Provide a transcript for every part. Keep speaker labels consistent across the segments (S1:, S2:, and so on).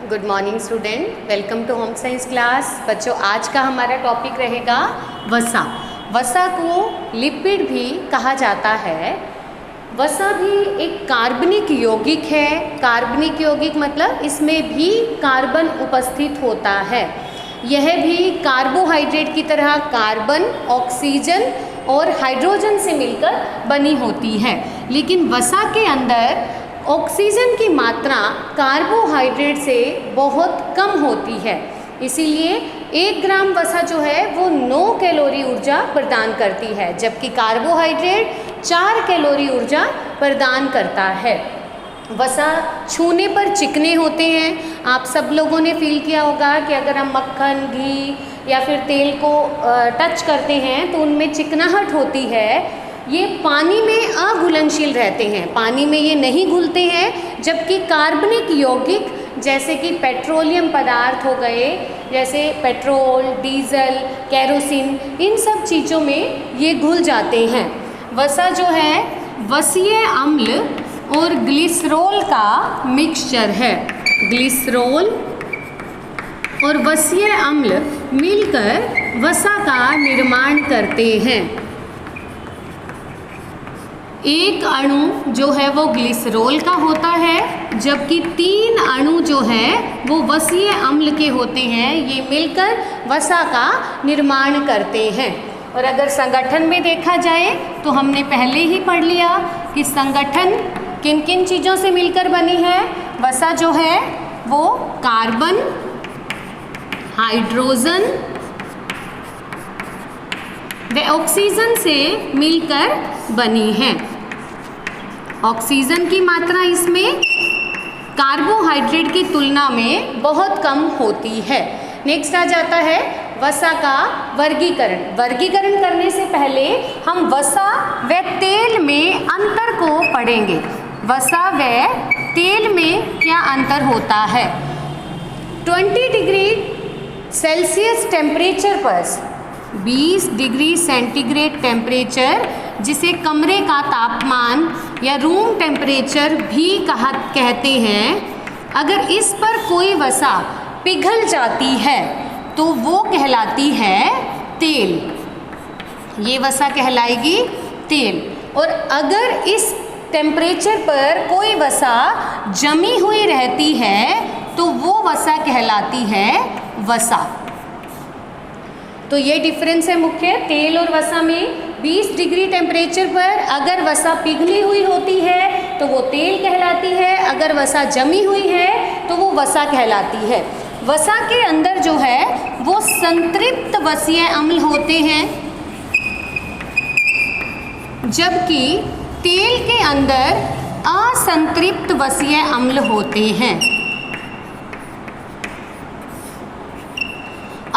S1: Good morning student, welcome to home science class. बच्चों, आज का हमारा टॉपिक रहेगा वसा। वसा को लिपिड भी कहा जाता है। वसा भी एक कार्बनिक यौगिक है। कार्बनिक यौगिक मतलब इसमें भी कार्बन उपस्थित होता है। यह भी कार्बोहाइड्रेट की तरह कार्बन, ऑक्सीजन और हाइड्रोजन से मिलकर बनी होती है, लेकिन वसा के अंदर ऑक्सीजन की मात्रा कार्बोहाइड्रेट से बहुत कम होती है। इसीलिए 1 ग्राम वसा जो है वो 9 कैलोरी ऊर्जा प्रदान करती है, जबकि कार्बोहाइड्रेट 4 कैलोरी ऊर्जा प्रदान करता है। वसा छूने पर चिकने होते हैं। आप सब लोगों ने फील किया होगा कि अगर हम मक्खन, घी या फिर तेल को टच करते हैं तो उनमें चिकनाहट होती है। ये पानी में अघुलनशील रहते हैं, पानी में ये नहीं घुलते हैं, जबकि कार्बनिक यौगिक जैसे कि पेट्रोलियम पदार्थ हो गए, जैसे पेट्रोल, डीजल, केरोसिन, इन सब चीज़ों में ये घुल जाते हैं। वसा जो है वसीय अम्ल और ग्लिसरॉल का मिक्सचर है। ग्लिसरॉल और वसीय अम्ल मिलकर वसा का निर्माण करते हैं। एक अणु जो है वो ग्लिसरॉल का होता है, जबकि 3 अणु जो है वो वसीय अम्ल के होते हैं। ये मिलकर वसा का निर्माण करते हैं। और अगर संगठन में देखा जाए तो हमने पहले ही पढ़ लिया कि संगठन किन किन चीज़ों से मिलकर बनी है। वसा जो है वो कार्बन, हाइड्रोजन व ऑक्सीजन से मिलकर बनी है। ऑक्सीजन की मात्रा इसमें कार्बोहाइड्रेट की तुलना में बहुत कम होती है। नेक्स्ट आ जाता है वसा का वर्गीकरण। वर्गीकरण करने से पहले हम वसा व तेल में अंतर को पढ़ेंगे। वसा व तेल में क्या अंतर होता है। 20 डिग्री सेल्सियस टेम्परेचर पर 20 डिग्री सेंटीग्रेड टेम्परेचर, जिसे कमरे का तापमान या रूम टेम्परेचर भी कहते हैं, अगर इस पर कोई वसा पिघल जाती है तो वो कहलाती है तेल। ये वसा कहलाएगी तेल। और अगर इस टेम्परेचर पर कोई वसा जमी हुई रहती है तो वो वसा कहलाती है वसा। तो ये डिफरेंस है मुख्य तेल और वसा में। 20 डिग्री टेम्परेचर पर अगर वसा पिघली हुई होती है तो वो तेल कहलाती है, अगर वसा जमी हुई है तो वो वसा कहलाती है। वसा के अंदर जो है वो संतृप्त वसीय अम्ल होते हैं, जबकि तेल के अंदर असंतृप्त वसीय अम्ल होते हैं।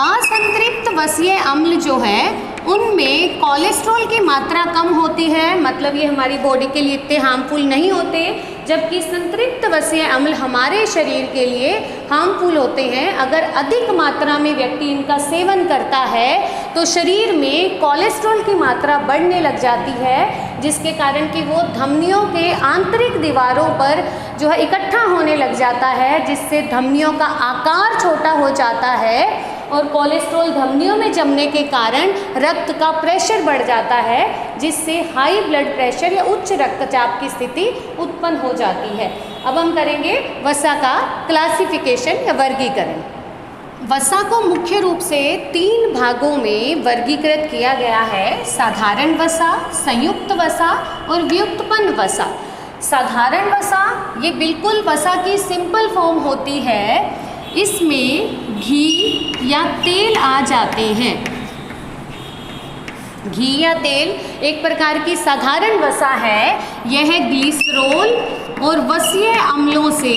S1: असंतृप्त वसीय अम्ल जो है उनमें कोलेस्ट्रॉल की मात्रा कम होती है, मतलब ये हमारी बॉडी के लिए इतने हार्मफुल नहीं होते, जबकि संतृप्त वसीय अम्ल हमारे शरीर के लिए हार्मफुल होते हैं। अगर अधिक मात्रा में व्यक्ति इनका सेवन करता है तो शरीर में कोलेस्ट्रॉल की मात्रा बढ़ने लग जाती है, जिसके कारण कि वो धमनियों के आंतरिक दीवारों पर जो है इकट्ठा होने लग जाता है, जिससे धमनियों का आकार छोटा हो जाता है। और कोलेस्ट्रॉल धमनियों में जमने के कारण रक्त का प्रेशर बढ़ जाता है, जिससे हाई ब्लड प्रेशर या उच्च रक्तचाप की स्थिति उत्पन्न हो जाती है। अब हम करेंगे वसा का क्लासिफिकेशन या वर्गीकरण। वसा को मुख्य रूप से 3 भागों में वर्गीकृत किया गया है। साधारण वसा, संयुक्त वसा और व्युत्पन्न वसा। साधारण वसा ये बिल्कुल वसा की सिंपल फॉर्म होती है। इसमें घी या तेल आ जाते हैं। घी या तेल एक प्रकार की साधारण वसा है। यह ग्लिसरॉल और वसीय अम्लों से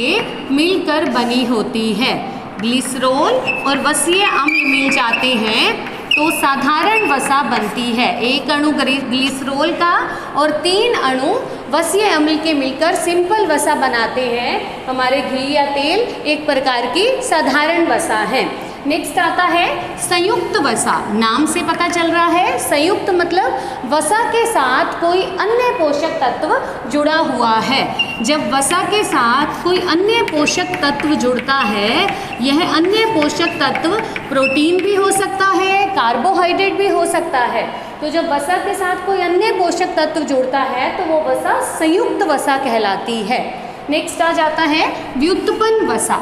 S1: मिलकर बनी होती है। ग्लिसरॉल और वसीय अम्ल मिल जाते हैं तो साधारण वसा बनती है। 1 अणु ग्लिसरॉल का और 3 अणु वसीय अम्ल के मिलकर सिंपल वसा बनाते हैं। हमारे घी या तेल एक प्रकार की साधारण वसा है। नेक्स्ट आता है संयुक्त वसा। नाम से पता चल रहा है, संयुक्त मतलब वसा के साथ कोई अन्य पोषक तत्व जुड़ा हुआ है। जब वसा के साथ कोई अन्य पोषक तत्व जुड़ता है। यह अन्य पोषक तत्व प्रोटीन भी हो सकता है, कार्बोहाइड्रेट भी हो सकता है। तो जब वसा के साथ कोई अन्य पोषक तत्व जुड़ता है तो वो वसा संयुक्त वसा कहलाती है। नेक्स्ट आ जाता है व्युत्पन्न वसा।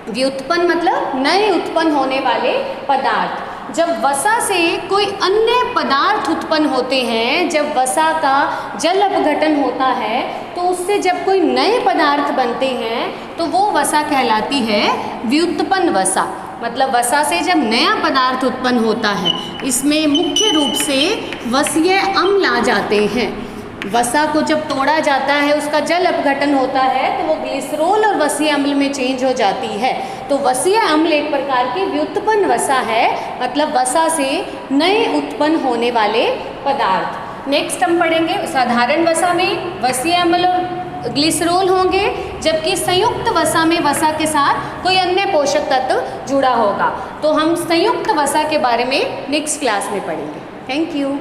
S1: व्युत्पन्न मतलब नए उत्पन्न होने वाले पदार्थ। जब वसा से कोई अन्य पदार्थ उत्पन्न होते हैं, जब वसा का जल अपघटन होता है तो उससे जब कोई नए पदार्थ बनते हैं तो वो वसा कहलाती है व्युत्पन्न वसा। मतलब वसा से जब नया पदार्थ उत्पन्न होता है, इसमें मुख्य रूप से वसीय अम्ल आ जाते हैं। वसा को जब तोड़ा जाता है, उसका जल अपघटन होता है तो वो ग्लिसरॉल और वसीय अम्ल में चेंज हो जाती है। तो वसीय अम्ल एक प्रकार की व्युत्पन्न वसा है, मतलब वसा से नए उत्पन्न होने वाले पदार्थ। नेक्स्ट हम पढ़ेंगे साधारण वसा में वसीय अम्ल और ग्लिसरॉल होंगे, जबकि संयुक्त वसा में वसा के साथ कोई अन्य पोषक तत्व जुड़ा होगा। तो हम संयुक्त वसा के बारे में नेक्स्ट क्लास में पढ़ेंगे। Thank you.